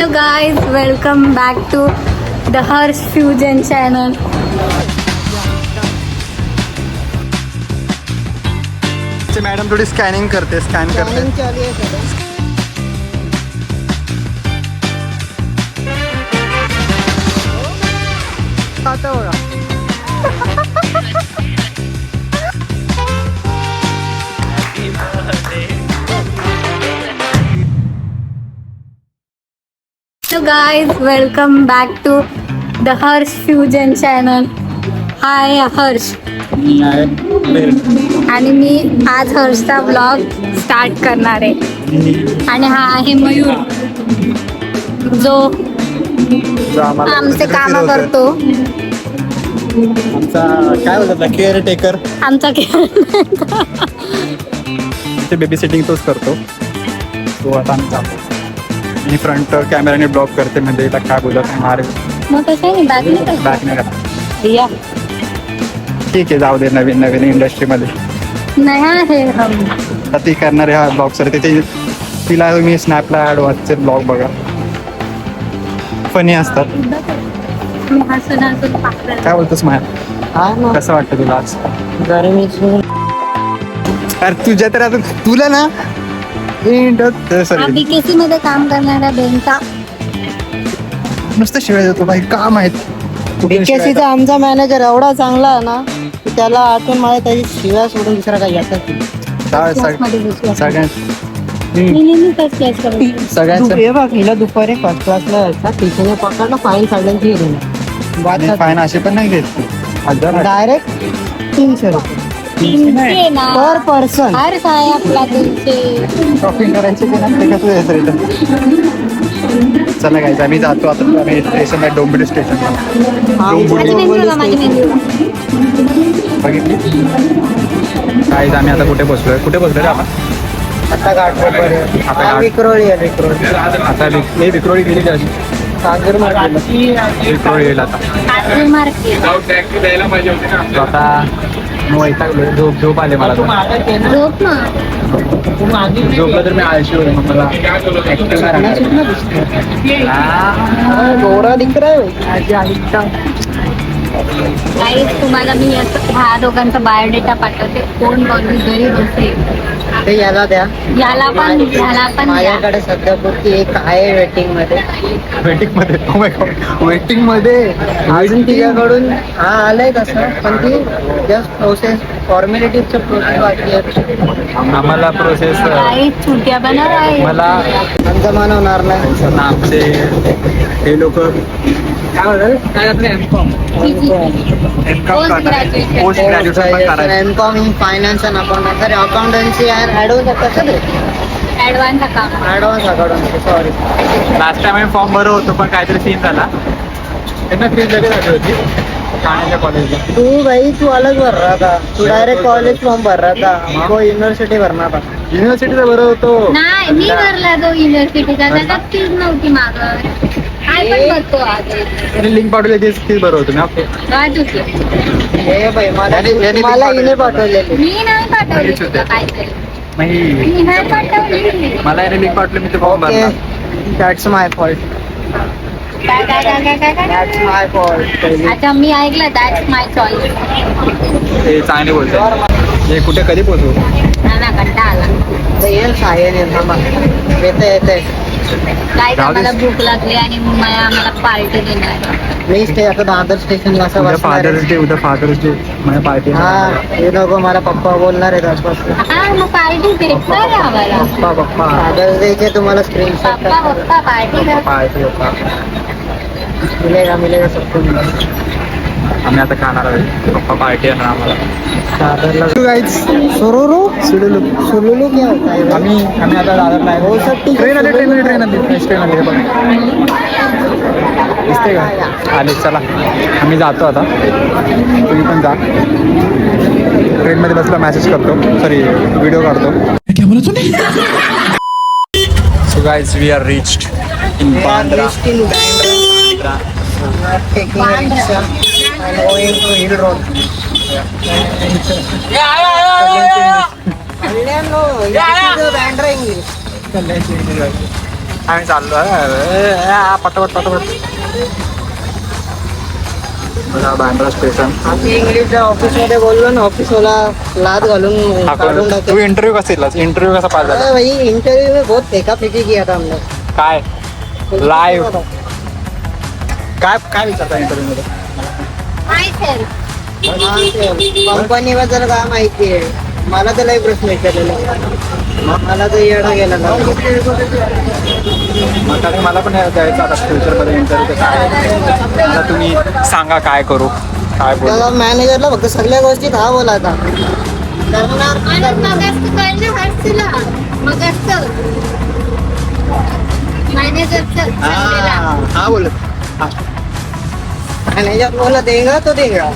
Hello guys, welcome back to the Harsh Fusion channel. Madam थोडी scan करते. आता बघा Hello guys, welcome back to the Harsh Fusion channel. Hi Harsh. आणि मी आज हर्षचा blog start करणार आहे आणि हा आहे मयूर जो आमचे काम करतो. आमचा काय बोलतात केअर टेकर. आमचा ते बेबी सिटिंग तोच करतो. तो आता आम्ही जातो आणि फ्रंट कॅमेराने ब्लॉक करते. म्हणजे याला काय बोलत नाही मारे मग कसं आहे बॅक नाही करा. या ठीक आहे जाऊ दे. नवीन इंडस्ट्रीमध्ये नया आहे हम. आता ती करणार आहे हा ब्लॉग सर. तिथे तिला तुम्ही स्नॅपला ॲड वाचचे ब्लॉग बघा. फनी असतात. काय बोलतोस माया? कसं वाटतं तुला आज? अरे तुझ्या तर आता तुला ना बीकेसी मध्ये काम करणाऱ्या बेनचा नुसतं शिवाय देतो बाई. काम आहेत बीकेसीचा आमचा मॅनेजर एवढा चांगला आहे ना की त्याला आठवण मला त्याची शिव्या सोडून दुसरा काही येतात. सगळ्यांचं हे बघ हिला दुपारी फर्स्ट क्लासला यायचा टीचरने पकडलं फाईन सगळ्यांची घेऊन फाईन असे पण नाही घेत. डायरेक्ट 300 रुपये पर पर्सन. अरे काय आपला 300 शॉपिंग करायचे ते ना ते कसं यायचं रिटर्न. चला गायचं आम्ही जातो आता. आम्ही स्टेशनला डोंबिवली स्टेशनला. माझी मेंदू बघितली काय आम्ही आता कुठे बसलोय रे आपण? आता घाट विक्रोळी आहे. आता विक्रोळी गेली त्याची सागर विक्रोळी येईल आता. तो आता वैतागलोय. झोप आले मला. झोप ना. झोपलं तर मी आळशी होईल. मग मला गोरा दिख काही तुम्हाला मी ह्या दोघांचा बायोडेटा पाठवते. कोण बघू गरीब असेल ते याला द्या. ह्याला पण द्या. माझ्याकडे सध्या पुरती एक आहे वेटिंग मध्ये अजून तिच्याकडून हा आलंय तसं. पण ती जस्ट प्रोसेस फॉर्मॅलिटीचं प्रोसेस बाकी आहे. आम्हाला प्रोसेस काही छुट्या बनव आहे. मला अंजमान होणार नाही. आमचे हे लोक काय बोलतात काय पोस्ट ग्रॅज्युएशन पण करायचं. MCom in finance and accountancy. Sorry accountancy and advance कसं ते advance accountancy. Sorry last time आम्ही फॉर्म भरत होतो पण काहीतरी सीन झाला. त्यांना फीस लगेच आली होती ठाण्याच्या कॉलेजला. तू अलग भर रहा था. तू डायरेक्ट कॉलेज फॉर्म भर रहा था. वो युनिव्हर्सिटी भरना था. युनिव्हर्सिटीचा भरत होतो. नाही मी भरला तो युनिव्हर्सिटीचा. त्याच्यात फीज नव्हती मागं. काय पण भरतो आज लिंक पाठवली तीच फीस भरत होतो ना. हे बाई मला हिने पाठवलेली. मी नाही पाठवली तुला काहीतरी. मी नाही पाठवली. मला याने लिंक पाठवली. मी ते फॉर्म भरला. That's my fault. काय दॅट्स माय फॉल्ट. अच्छा मी ऐकलं दॅट्स माय चॉईस. ते चांगले बोलतो. हे कुठे कधी पोहोचू? ना कंटाळा आला. येईल सायन येते काय मला भूक लागली आणि मला पार्टी देणार. मी आता दादर स्टेशनला असं उद्या बसणार आहे. उद्या फादर्स डे माझ्या पार्टी. हा हे नको मला पप्पा बोलणार आहेत आसपास. हा मग पार्टी भेटणार आहे आम्हाला. पप्पा फादर्स डे चे तुम्हाला स्क्रीनशॉट पप्पा पार्टी मिलेगा सबको. आम्ही आता खाणार आहे. पप्पा पार्टी आहे आम्हाला. दादरला सुलुलू क्या होता है? आम्ही आता दादरला आहे. हो सकती ट्रेन आली दिसते का? आले चला आम्ही जातो आता. तुम्ही पण जा. ट्रेनमध्ये बसला मेसेज करतो. सॉरी व्हिडिओ काढतो. So guys we are reached in Bandra. taking a rickshaw and going to Hill Road. Kalyan no. Bandra English. आम्ही चाललो पटापट बघा बांद्रा स्टेशन. आम्ही इंग्लिशच्या ऑफिसमध्ये बोललो ना, ऑफिसवाला लाद घालून काढून तू टाकतो. इंटरव्ह्यू कसा दिलास? इंटरव्ह्यू कसा पास झाला? भाई इंटरव्यू में बहुत फेंका फेंकी किया था हमने. काय लाईव्ह काय विचारता इंटरव्ह्यू मध्ये? कंपनी बद्दल काय माहिती आहे? मला तर लई प्रश्न विचारलेला. मला तर येडा गेला ना. कारण मला पण द्यायचं आता फ्युचरमध्ये इंटरव्ह्यू कसं आहे. आता तुम्ही सांगा काय करू काय बोलू. त्याला मॅनेजरला फक्त सगळ्या गोष्टीत हा बोलायचा. हा बोलत मॅनेजर बोला देगा तो देगा.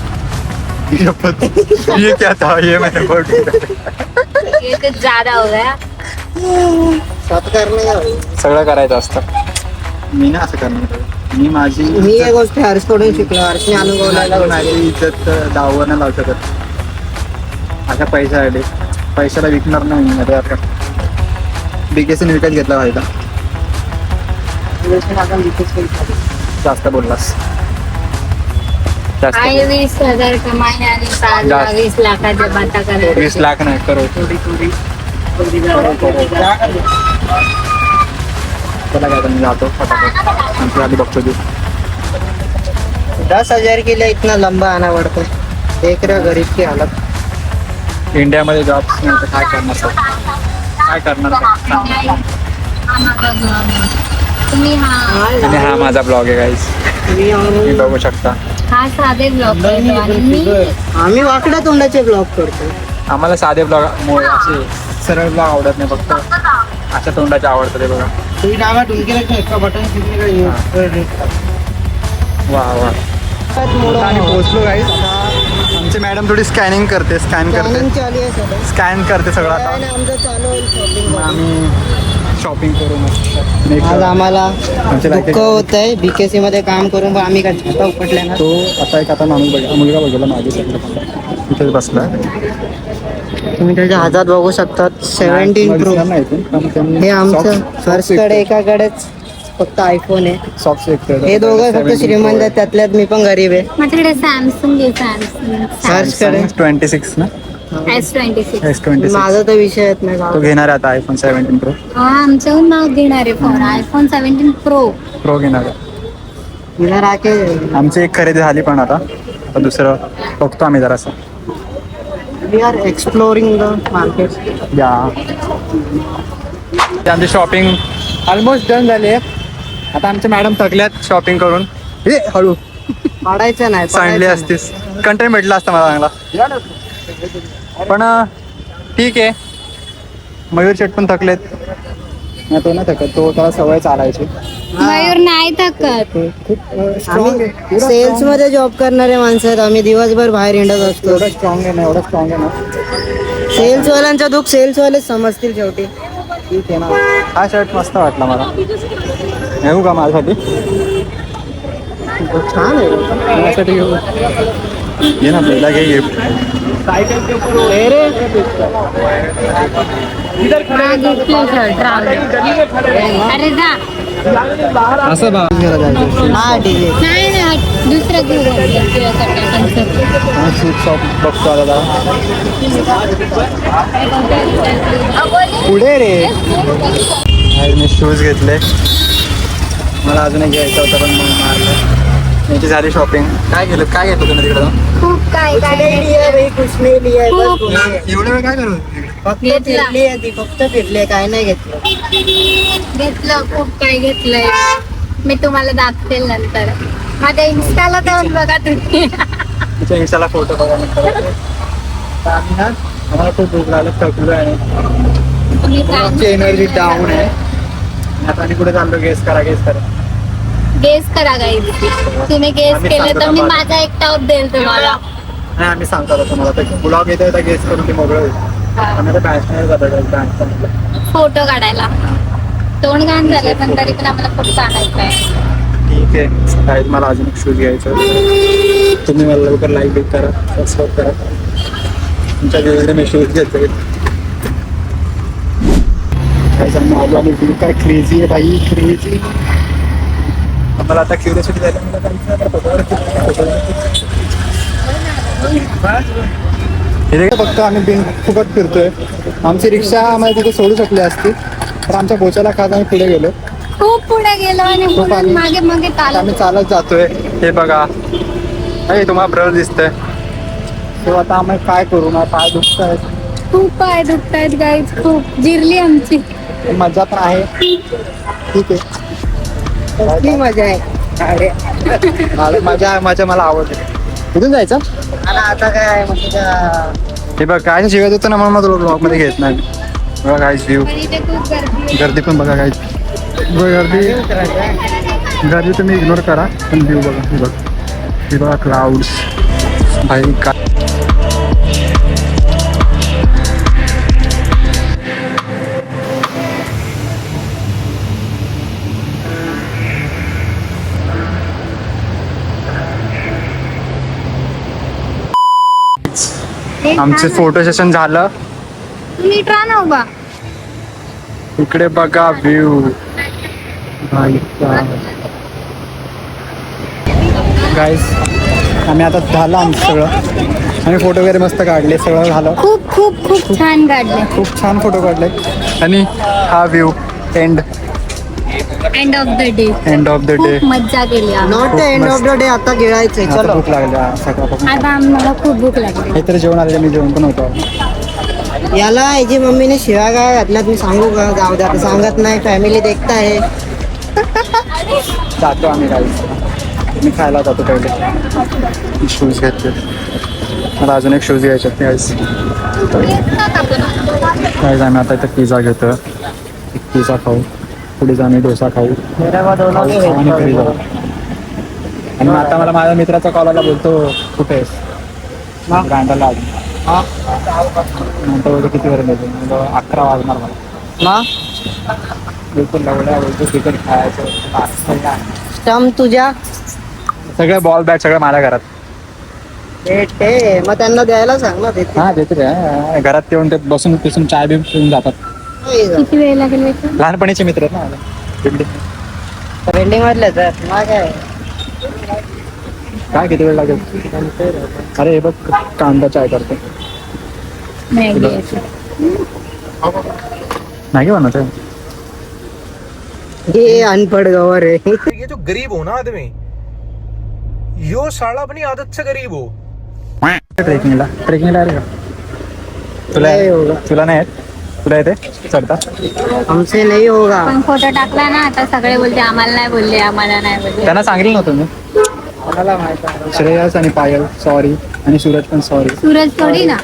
ये क्या था ये मैंने बोल ये कुछ ज्यादा हो गया. सात करणे का भाई. सगळं करायचं असतं. मी ना असं करणार. मी माझी मी या गोष्टी हर्षकडून शिकलो. हर्षने अनुभवलेला माझी इज्जत दाववर नाही लावू शकत. अशा पैशासाठी पैशाला विकणार नाही मी. आता आपण बीकेसीने विकत घेतला व्हायला. जास्त बोललास. जास्त आणि 20,000 कमाई आणि 20 लाखाच्या बाता करायला. 20 लाख नाही करोड. चला काय मी जातो फटाफट. आमची आधी बघतो तू. 10,000 के लिए इतना लंबा आना पड़ता है. देख रहे हो गरीब की हालत. इंडियामध्ये जॉब नाही तर काय करणार सर? काय करणार सांग. तुम्ही आणि हा माझा ब्लॉग आहे गाईस. तुम्ही बघू शकता. हा साधे ब्लॉग करतो आणि मी आम्ही वाकड्या तोंडाचे ब्लॉग करतो. आम्हाला साधे ब्लॉग असे सरळ ब्लॉग आवडत नाही. फक्त अशा तोंडाचे आवडतं ते बघा. तुम्ही डावा ढुंके रखो इसका बटन खींचने का ये. वा आणि पोहोचलो गाईस. आता आमची मॅडम थोडी स्कॅनिंग करते. स्कॅन करते चालू आहे सगळं. स्कॅन करते सगळं. आता आमचं चालू होईल shopping. मग आम्ही शॉपिंग करू मस्त. आज आम्हाला आमच्या दुःख लायकीचं. होत आहे बीकेसी मध्ये काम करून. पण आम्ही काय छाता उपटल्या ना. तो आता माणूस मुलगा बघितला माझी इथेच बसला. तुम्ही त्याच्या हातात बघू शकतात 17 प्रो. हे आमचं फर्स्टकडे एकाकडेच फक्त आयफोन आहे. सॉफ्ट हे दोघं फक्त श्रीमंत आहेत. त्यातल्यात मी पण गरीब आहे. माझ्याकडे सॅमसंग आहे. सॅमसंग हर्षकडे 26 ना S26. S26 माझा तर विषय येत नाही तो गावात. घेणार आहे आता आयफोन 17 प्रो. आमच्याहून नाव घेणार आहे फोन. IPhone 17 pro. प्रो घेणार आहे. तिला राखे. आमची एक खरेदी झाली पण आता दुसरं बघतो आम्ही जरासं. We are exploring the market. या आमची शॉपिंग ऑलमोस्ट डन झाली आहे. आता आमच्या मॅडम थकल्यात शॉपिंग करून. हे हळू पाडायचं नाही. सांडली असतीस. कंटेंट भेटला असता मला चांगला. पण ठीक आहे. मयूर शेट पण थकलेत. तो ना थकत. तो त्याला सवय चालायची. मयूर नाही थकत. आम्ही सेल्स मध्ये जॉब करणारे माणसं आहेत. आम्ही दिवसभर बाहेर हिंडत असतो. एवढं स्ट्रॉंग आहे ना एवढं स्ट्रॉंग आहे ना. सेल्स वाल्यांचा दुःख सेल्स वालेच समजतील शेवटी. ठीक आहे ना. हा शर्ट मस्त वाटला मला. घेऊ का माझ्यासाठी? छान आहे. माझ्यासाठी घेऊ. घे ना पहिला घे गिफ्ट. हा घेतलं शर्ट. अरे जा. असं बा हा ठीक आहे. नाही नाही दुसरं घेऊ. सूट शॉप बघतो आता. पुढे रे. मी शूज घेतले. मला अजून एक घ्यायचं होतं पण मग मारलं. याची झाली शॉपिंग. काय केलं? काय घेतो तुम्ही तिकडं? खूप काय काय कुछ नाही लिया खूप. एवढं वेळ काय करत? फक्त फिरली आहे ती. फक्त फिरली आहे. काय नाही घेतलं. घेतलं. खूप काय घेतलंय. मी तुम्हाला दाखवेल नंतर. माझ्या इन्स्टाला जाऊन बघा तुम्ही. तिच्या इंस्टाला फोटो बघा. आम्ही ना आम्हाला खूप भूक लागलं. थकलो आहे. तुम्ही काय आमची एनर्जी डाऊन आहे. आता आम्ही कुठे चाललो? गेस करा. गेस करा गाईज. तुम्ही गेस आम्ही केलं तर सांगतो मी तुम्हाला. माझा एक टॉप देईल तुम्हाला. नाही आम्ही सांगतो आता तुम्हाला. ब्लॉग येतो गेस करून ते मोकळं होईल. आम्ही आता बॅचमध्ये जातो. फोटो काढायला. तोंड घाण झालं पण तरी पण आम्हाला खूप काढायचं आहे. ठीक आहे. काय मला अजून एक शूज घ्यायचं. तुम्ही मला लवकर लाईक करा. सबस्क्राईब करा. तुमच्या व्हिडिओ मी शूज घेतो. आलो आणि व्ह्यू काय क्रेझी आहे भाई, क्रेझी. मला आता क्युरियोसिटी झाली, मला हे फक्त आम्ही बिन फुकट फिरतोय. आमची रिक्षा आम्हाला तिथे सोडू शकली असती, तर आमच्या बोचाला खात आम्ही पुढे गेलो. खूप पुढे गेलो आणि खूप पुढून मागे मागे आम्ही चालत जातोय. हे बघा, अरे तुम्हाला ब्रर दिसतंय. तो आता आम्ही काय करू ना, पाय दुखत आहेत. खूप पाय दुखतायत गाईज, खूप जिरली आमची. मजा पण आहे, ठीक आहे. कसली मजा आहे. मजा मला आवडते. कुठून जायचं? आणि आता काय म्हणजे का हे बघ काय शिवत होतं ना, म्हणून तुला ब्लॉग मध्ये घेत नाही. बघा काहीच व्ह्यू, पण इथे खूप गर्दी आहे. गर्दी पण बघा काहीच. गर्दी तुम्ही इग्नोर करा, पण व्ह्यू बघा. हे बघा क्लाउड्स भाई काय. हे आमचे छान आहे. फोटो सेशन झालं. नीट राहा ना उभा. इकडे बघा व्ह्यू. गाईस आम्ही आता झालं आमचं सगळं. आम्ही फोटो वगैरे मस्त काढले, सगळं झालं. खूप खूप खूप छान काढले. खूप छान फोटो काढले. आणि हा view end end of the day. End of the day. खूप मज्जा केली आम्ही. Not the end of the day. आता गिळायचंय. आता चलो. भूक लागली सकाळपासून. आता आम्हाला खूप भूक लागली. हे तर जेवण आलेलं, मी जेवण पण होतो. याला याची मम्मीने शिव्या काय घातल्यात मी सांगू का? जाऊ द्या, आता सांगत नाही. फॅमिली देखता आहे. जातो आम्ही गाईस. मी खायला जातो पहिले. शूज घेतले, मला अजून एक शूज घ्यायचे गाईस. गाईस आम्ही आता इथं पिझ्झा घेतो. पिझ्झा खाऊ, पुढे जाऊन डोसा खाऊ. आणि घरी जाऊ. आणि मग आता मला माझ्या मित्राचा कॉल आला, बोलतो कुठे आहेस? गांडाला आलो. नंतर बोलतो किती वेळ येतो? 11 वाजणार मला. बिलकुल लवड्या बोलतो क्रिकेट खायचं. स्टम तुझ्या सगळं बॉल बॅट सगळं माझ्या घरात. भेटे मग त्यांना द्यायला सांग ना तिथे. हा देते रे. घरात येऊन ते बसून पिसून चाय बी पिऊन जातात. किती वेळ लागेल याचं? लहानपणीचे मित्र आहेत ना. ट्रेंडिंग वाटलं तर मग काय किती वेळ लागेल? अरे हे बघ कांदा चाय करतो. मॅगी आहे. नाही बनवते. हे अनपढ गवर आहे. ये जो गरीब हो ना आदमी, यो साला अपनी आदत से गरीब हो. ट्रेकिंगला अरे का तुला नाही होगा. तुला नाही येत? तुला येते चढता? हमसे नाही होगा. पण फोटो टाकला ना, आता सगळे बोलते आम्हाला नाही बोलले, आम्हाला नाही बोलले. त्यांना सांगितलं नव्हतं मी. कोणाला माहित आहे? श्रेयस आणि पायल सॉरी, आणि सूरज पण सॉरी. सूरज थोडी ना.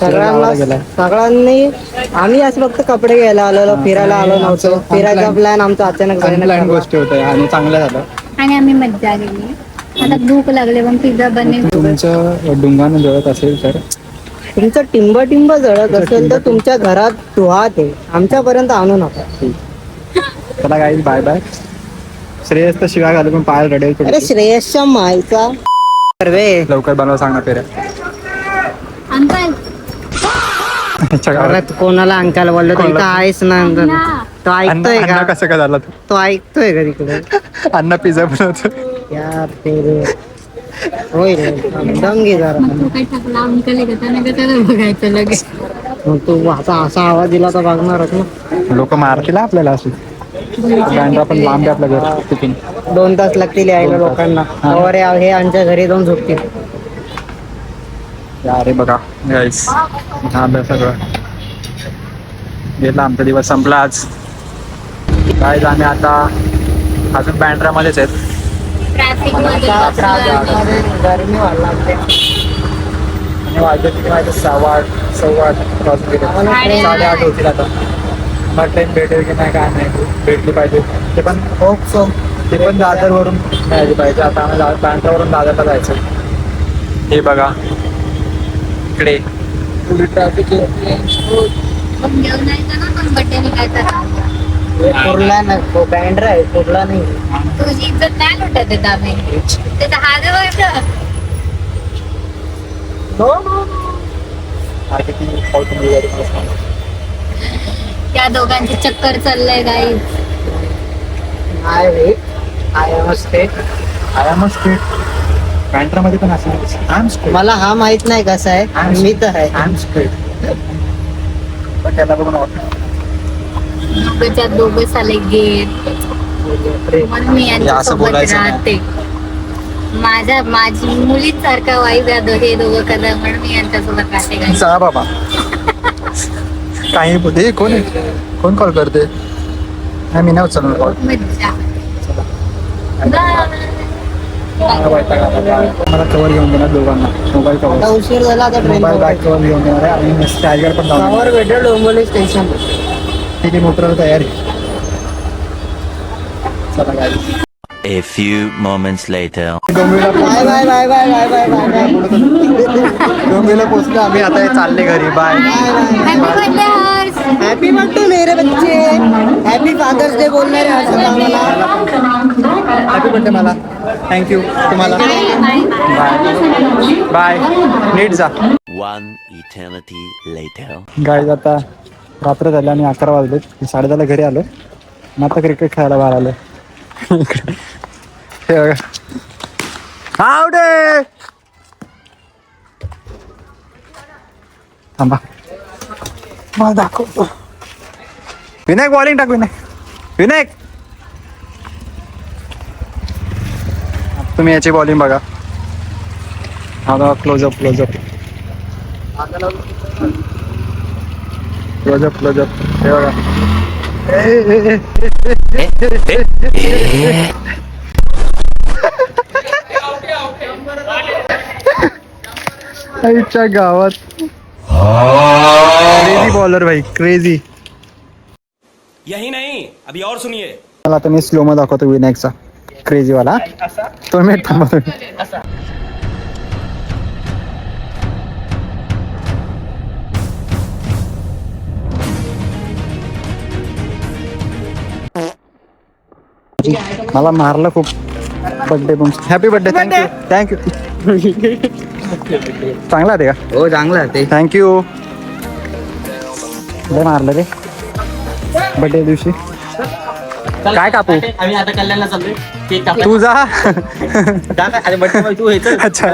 सगळ्यांना गेलाय. सगळ्यांनी आम्ही आज फक्त कपडे घ्यायला आलो, फिरायला आलो नव्हतो. फिरायचा प्लॅन आमचा अचानक अनप्लॅन गोष्टी होत्या आणि चांगलं झालं. आणि आम्ही मज्जा केली. आता भूक लागले, पण पिझ्झा बनेल. तुमचं डुंगानं जळत असेल तर तुमचं टिंब जळत असेल तर तुमच्या घरात धुवा ते, आमच्यापर्यंत आणू नका. चला गाईज बाय बाय. श्रेयस तर शिवाय घालू, पण पायल रडेल थोडी. अरे श्रेयसच्या माईचा सर्वे लवकर बनवा सांग ना फेऱ्या. अंकल परत कोणाला अंकाला बोललो तर इथं आहेस ना अंकल. तो ऐकतोय अण्णा का? कसं काय झाला तो ऐकतोय का तिकडे? अण्णा पिझ्झा बनवतो. यार तेरे होय रे दम घे जरा. मग तू काय टाकला अंकल आहे का? त्याला बघायचं लगेच. मग तू असा आवाज दिला तर बघणारच ना. लोक मारतील आपल्याला अशी. बँड्रा पण लांब आहे आपल्या घर तिथून. 2 तास लागतील यायला लोकांना. और हे आमच्या घरी जाऊन झोपतील. अरे बघा गाईस, झालं सगळं. गेला आमचा दिवस संपला आज. गाईज आम्ही आता अजून बँड्रामध्येच आहेत. ट्रॅफिक गरमी व्हायला लागते. आणि वाजले किती माहिती? 8:15 वाजून गेले. 8:30 होतील आता. मग ट्रेन भेटेल की नाही काय नाही, भेटली पाहिजे. ते पण होप सो, ते पण दादरवरून मिळाली पाहिजे. आता आम्ही बँड्रावरून दादरला जायचं. हे बघा इकडे पुढे ट्रॅफिक पण घेऊन जायचं ना, पण बड्डे निघायचा. कुर्ला नाही, बँड्रा आहे, कुर्ला नाही. तुझी इज्जत नाही लुटत येत आम्ही. त्याचा हात बघ. त्या दोघांची चक्कर चाललंय गाई. I am state. बँड्रामध्ये पण असं मला हा माहित नाही कसा आहे, मी तर आहे. पण त्याला बघून दोघंच्या दोघं साले गेट म्हणून मी यांच्यासोबत राहते. माझी मुलीच सारखा वाईफ हे दोघं कदा म्हणून मी यांच्यासोबत राहते गाई. जा बाबा. काही बोलते. कोण आहे? कोण कॉल करते? नाही मी नाही उचलणार कॉल. मज्जा. मला कवर घेऊन देणार दोघांना. मोबाईल आता कवर, उशीर झाला, आता ट्रेन मोबाईल बॅग कवर घेऊन देणार आहे आणि टायगर पण जाऊन कवर भेटेल डोंबिवली स्टेशन. ठीक आहे. मोटरला तयार आहे. चला गाडी. A few moments later. डोंबिवलीला bye bye bye bye bye bye bye bye. डोंबिवलीला पोहोचलो आम्ही. आता हे चालले घरी. Bye. Happy birthday, Harsh. Happy birthday मेरे बच्चे. हॅपी फादर्स डे बोलणारे असं आम्हाला. हॅपी बर्थडे मला. थँक्यू तुम्हाला. Bye bye. नीट जा. One eternity later. गाडी आता रात्र झाली आणि 11 वाजले. 10:30ला घरी आलो. मग आता क्रिकेट खेळायला बाहेर आलो. हे बघा. आवडे थांबा मला दाखवतो. विनायक बॉलिंग टाक. विनायक तुम्ही याची बॉलिंग बघा. हा क्लोजअप क्लोजअप हे बघा. आईच्या गावात क्रेजी बॉलर भाई, क्रेजी. यही नहीं, अभी और सुनिए. मला आता मी स्लोमो दाखवतो विनायकचा क्रेजी वाला. 2 मिनिट थांबा तुम्ही. मला मारलं खूप. बर्थडे पण हॅपी बर्थडे. थँक्यू. चांगला आहे का? हो चांगला ते. थँक्यू. लय मारलं रे बर्थडे दिवशी. काय कापू? आम्ही आता कल्याणला चाललोय. तू जा. अरे बर्थडे तू येतो. अच्छा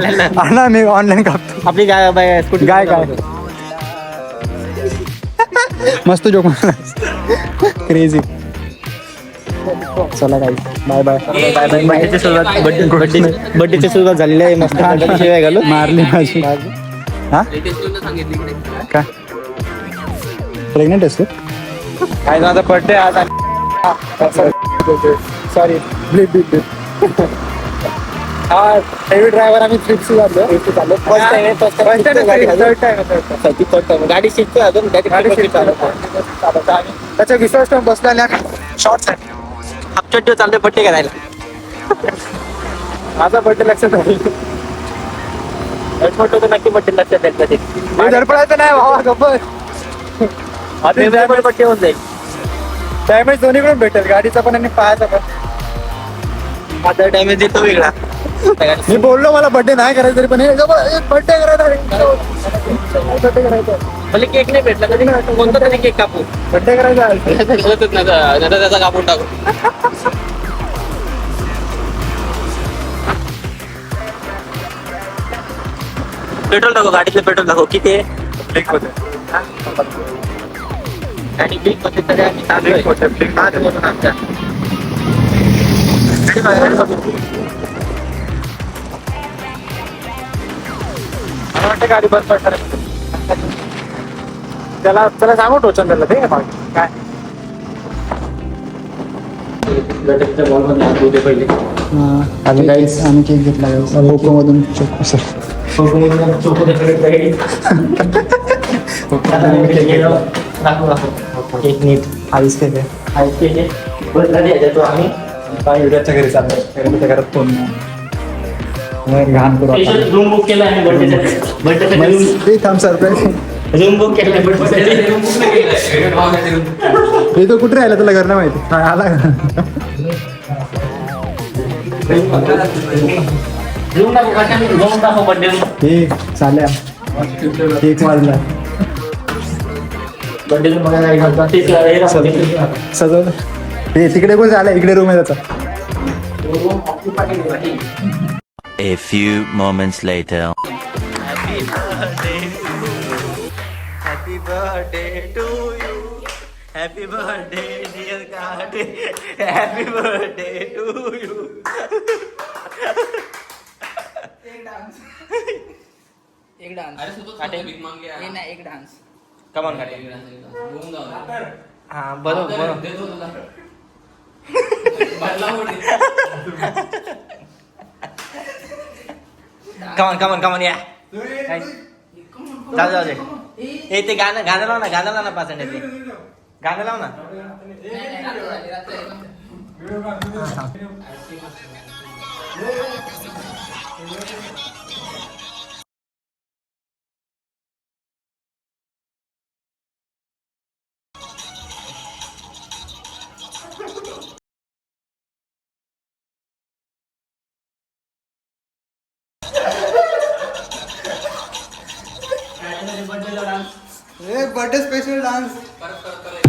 ना मी ऑनलाईन कापतो. आपली गाय स्कूटी गाय काय मस्त जोक मारला. क्रेझी. चला काय बाय बाय. बर्थडेची सुरुवात झालेली आहे. मस्त शिवाय घालू. मारली माझी. हा काय प्रेग्नेंट आहेस तू? काय माझा बर्थडे आज. Sorry blip blip blip. हा हेवी ड्रायव्हर आम्ही ट्रिपशी झालो. गाडी शिकतोय अजून. त्याच्या विश्वास ठेवून बसला. शॉर्ट अपचट्ट चालतोय बर्थडे करायला. माझा बर्थडे लक्षात आहे. फोटो तर नक्की बर्थडे लक्षात येईल कधी. धडपडायचं नाही भावा. गप्पर बर्थडे होऊन जाईल. डॅमेज दोन्हीकडून भेटेल. गाडीचा पण आणि पायाचा पण. आता डॅमेज येतो वेगळा. मी बोललो मला बर्थडे नाही करायचं तरी पण बर्थडे करायचा. मला केक नाही भेटला कधी. कोणता तरी केक कापू. बर्थडे करायचा. त्याचा कापून टाकू. पेट्रोल टाकू. गाडीतलं पेट्रोल टाकू. किती आहे? आणि बिग मध्ये तरी आम्ही चाललोय. मला वाटतं गाडी बंद पडणार. त्याला सांगू टोचन त्याला ते काय. आम्ही केक घेतला कोको मधून. आईस केले. व्हिडिओच्या घरी चाललो. घरात फोन घाण करू. रूम बुक केला आहे थांब सरप्राईज. रूम बुक केला. हे तो कुठे राहिला तुला घर नाही माहिती. आला हे चाल्या. 1 वाजला. सजवलं हे तिकडे कोण झालं इकडे रूम आहे त्याचा A few moments later. Happy birthday to you. Happy birthday, dear God. Happy birthday to you. एक डान्स हे नाही एक डान्स Come on, Kate. हा बरोबर. Come on, yeah. जाऊ दे. ए ते गाणं लाव ना 5 ते. गाणं लाव ना. Birthday special dance